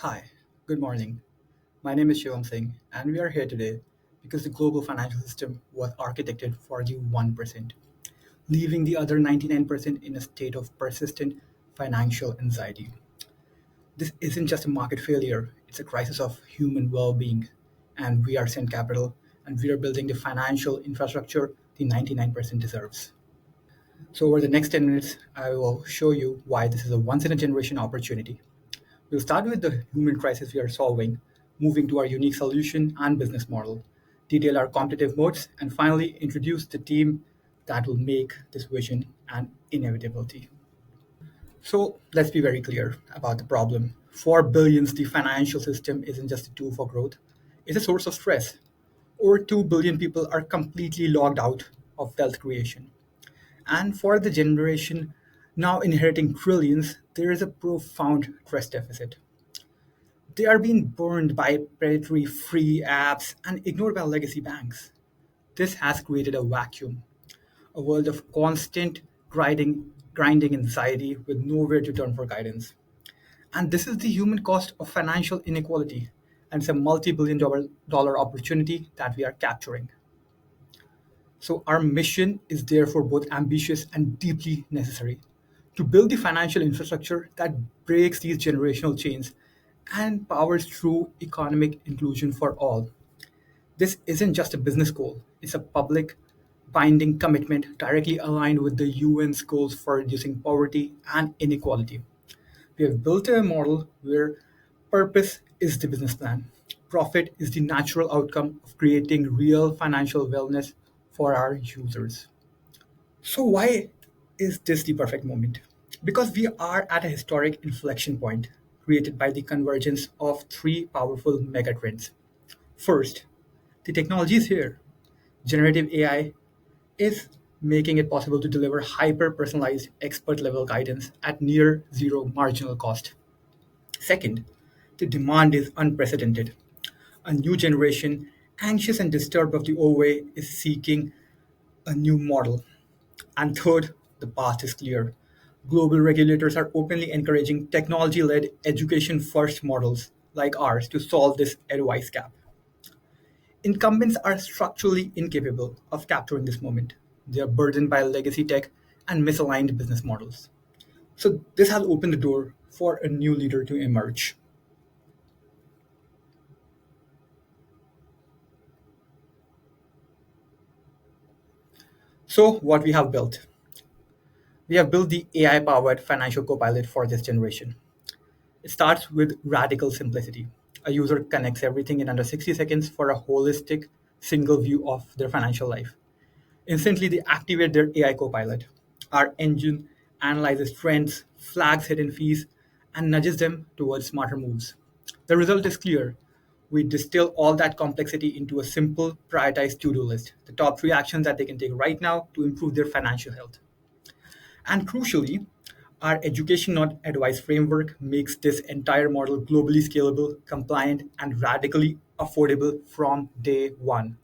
Hi, good morning. My name is Shivam Singh, and we are here today because the global financial system was architected for the 1%, leaving the other 99% in a state of persistent financial anxiety. This isn't just a market failure, it's a crisis of human well being. And we are Send Capital, and we are building the financial infrastructure the 99% deserves. So, over the next 10 minutes, I will show you why this is a once in a generation opportunity. We'll start with the human crisis we are solving, moving to our unique solution and business model, detail our competitive moats, and finally introduce the team that will make this vision an inevitability. So let's be very clear about the problem. For billions, the financial system isn't just a tool for growth, it's a source of stress. Over 2 billion people are completely logged out of wealth creation. And for the generation now inheriting trillions, there is a profound trust deficit. They are being burned by predatory free apps and ignored by legacy banks. This has created a vacuum, a world of constant grinding anxiety with nowhere to turn for guidance. And this is the human cost of financial inequality, and it's a multi-billion dollar opportunity that we are capturing. So, our mission is therefore both ambitious and deeply necessary to build the financial infrastructure that breaks these generational chains and powers true economic inclusion for all. This isn't just a business goal, it's a public, binding commitment directly aligned with the UN's goals for reducing poverty and inequality. We have built a model where purpose is the business plan, profit is the natural outcome of creating real financial wellness for our users. So, why is this the perfect moment? Because we are at a historic inflection point created by the convergence of three powerful megatrends. First, the technology is here. Generative AI is making it possible to deliver hyper personalized, expert level guidance at near zero marginal cost. Second, the demand is unprecedented. A new generation, anxious and disturbed of the old way, is seeking a new model. And third, the path is clear. Global regulators are openly encouraging technology led education first models like ours to solve this advice gap. Incumbents are structurally incapable of capturing this moment. They are burdened by legacy tech and misaligned business models. So, this has opened the door for a new leader to emerge. So, what we have built? We have built the AI powered financial copilot for this generation. It starts with radical simplicity. A user connects everything in under 60 seconds for a holistic, single view of their financial life. Instantly, they activate their AI copilot. Our engine analyzes trends, flags hidden fees, and nudges them towards smarter moves. The result is clear. We distill all that complexity into a simple, prioritized to do list, the top three actions that they can take right now to improve their financial health. And crucially, our education not advice framework makes this entire model globally scalable, compliant, and radically affordable from day one.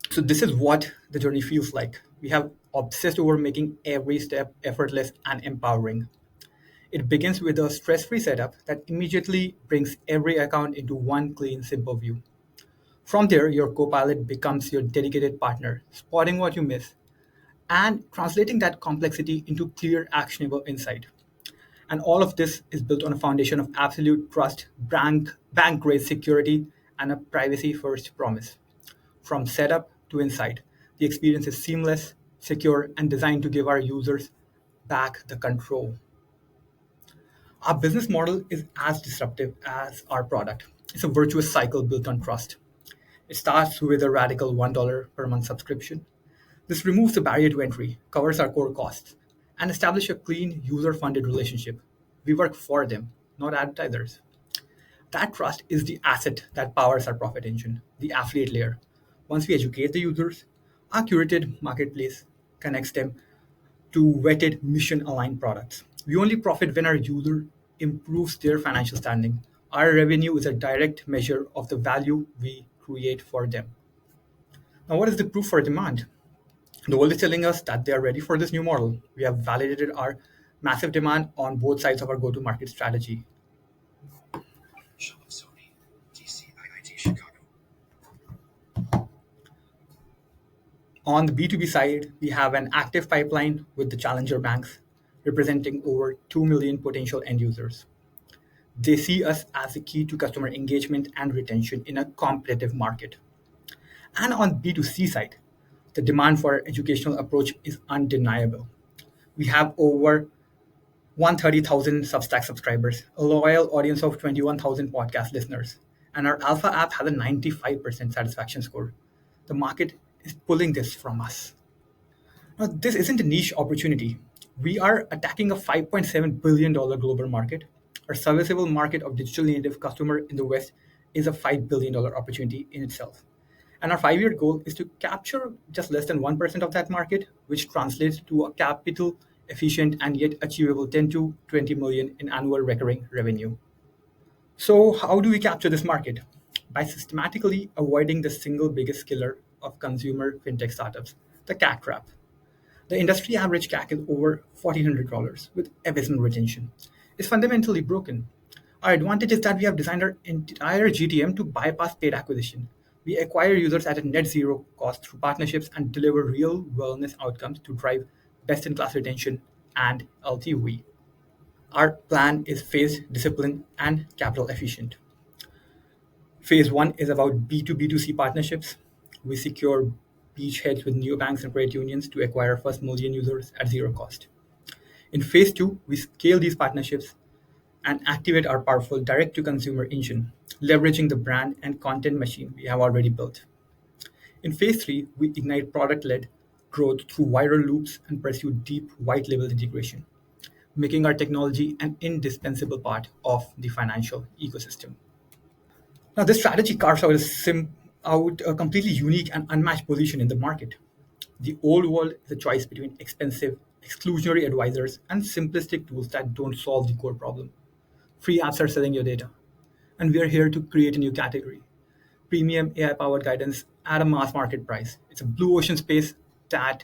So, this is what the journey feels like. We have obsessed over making every step effortless and empowering. It begins with a stress free setup that immediately brings every account into one clean, simple view. From there, your copilot becomes your dedicated partner, spotting what you miss and translating that complexity into clear, actionable insight. And all of this is built on a foundation of absolute trust, bank grade security, and a privacy first promise. From setup to insight, the experience is seamless, secure, and designed to give our users back the control. Our business model is as disruptive as our product. It's a virtuous cycle built on trust. It starts with a radical $1 per month subscription. This removes the barrier to entry, covers our core costs, and establishes a clean, user funded relationship. We work for them, not advertisers. That trust is the asset that powers our profit engine, the affiliate layer. Once we educate the users, our curated marketplace connects them to vetted mission aligned products. We only profit when our user improves their financial standing. Our revenue is a direct measure of the value we create for them. Now, what is the proof for demand? The world is telling us that they are ready for this new model. We have validated our massive demand on both sides of our go to market strategy. On the B2B side, we have an active pipeline with the challenger banks, representing over 2 million potential end users. They see us as a key to customer engagement and retention in a competitive market. And on B2C side, the demand for educational approach is undeniable. We have over 130,000 Substack subscribers, a loyal audience of 21,000 podcast listeners, and our Alpha app has a 95% satisfaction score. The market is pulling this from us. Now, this isn't a niche opportunity. We are attacking a $5.7 billion global market. Our serviceable market of digital native customer in the West is a $5 billion opportunity in itself. And our 5-year goal is to capture just less than 1% of that market, which translates to a capital efficient and yet achievable 10 to 20 million in annual recurring revenue. So how do we capture this market? By systematically avoiding the single biggest killer of consumer fintech startups, the CAC trap. The industry average CAC is over $1,400 with abysmal retention. It's fundamentally broken. Our advantage is that we have designed our entire GTM to bypass paid acquisition. We acquire users at a net zero cost through partnerships and deliver real wellness outcomes to drive best-in-class retention and LTV. Our plan is phased, disciplined, and capital efficient. Phase 1 is about B2B2C partnerships. We secure beachheads with neobanks and credit unions to acquire our first million users at zero cost. In phase 2, we scale these partnerships and activate our powerful direct-to-consumer engine, leveraging the brand and content machine we have already built. In phase 3, we ignite product-led growth through viral loops and pursue deep white-label integration, making our technology an indispensable part of the financial ecosystem. Now, this strategy carves out a completely unique and unmatched position in the market. The old world is a choice between expensive, exclusionary advisors and simplistic tools that don't solve the core problem. Free apps are selling your data, and we are here to create a new category: premium AI-powered guidance at a mass market price. It's a blue ocean space that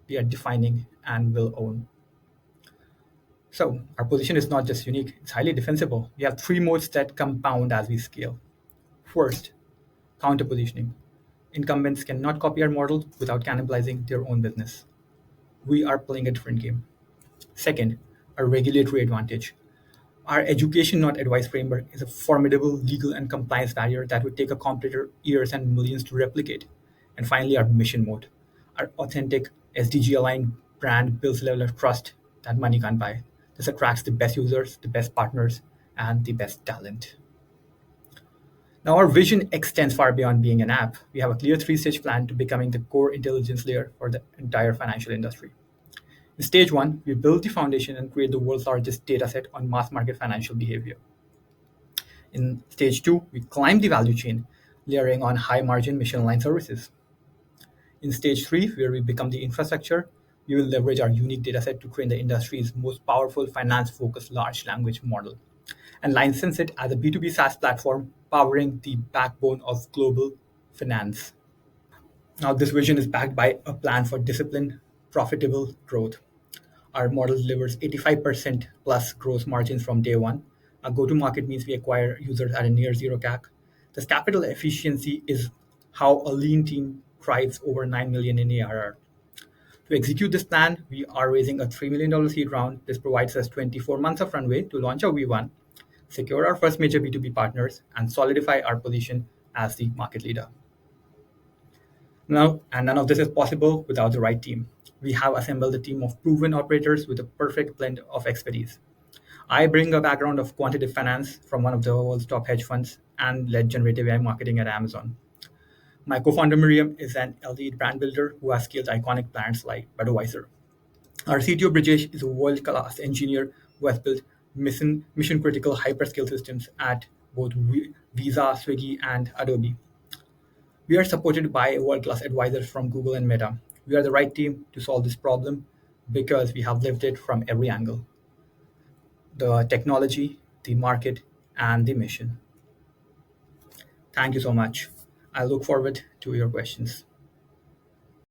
we are defining and will own. So our position is not just unique, it's highly defensible. We have three moats that compound as we scale. First, counter positioning. Incumbents cannot copy our model without cannibalizing their own business. We are playing a different game. Second, a regulatory advantage. Our education, not advice framework is a formidable legal and compliance barrier that would take a competitor years and millions to replicate. And finally, our mission mode. Our authentic SDG aligned brand builds a level of trust that money can't buy. This attracts the best users, the best partners, and the best talent. Now, our vision extends far beyond being an app. We have a clear three-stage plan to becoming the core intelligence layer for the entire financial industry. In stage 1, we build the foundation and create the world's largest dataset on mass market financial behavior. In stage 2, we climb the value chain, layering on high margin mission aligned services. In stage 3, where we become the infrastructure, we will leverage our unique dataset to train the industry's most powerful finance focused large language model and license it as a B2B SaaS platform powering the backbone of global finance. Now, this vision is backed by a plan for disciplined, profitable growth. Our model delivers 85% plus gross margins from day one. Our go-to-market means we acquire users at a near zero CAC. This capital efficiency is how a lean team drives over 9 million in ARR. To execute this plan, we are raising a $3 million seed round. This provides us 24 months of runway to launch our V1, secure our first major B2B partners, and solidify our position as the market leader. Now, and none of this is possible without the right team. We have assembled a team of proven operators with a perfect blend of expertise. I bring a background of quantitative finance from one of the world's top hedge funds and led generative AI marketing at Amazon. My co-founder Miriam is an elite brand builder who has scaled iconic brands like Budweiser. Our CTO Brijesh is a world-class engineer who has built mission-critical hyperscale systems at both Visa, Swiggy, and Adobe. We are supported by world-class advisors from Google and Meta. We are the right team to solve this problem because we have lived it from every angle: the technology, the market, and the mission. Thank you so much. I look forward to your questions.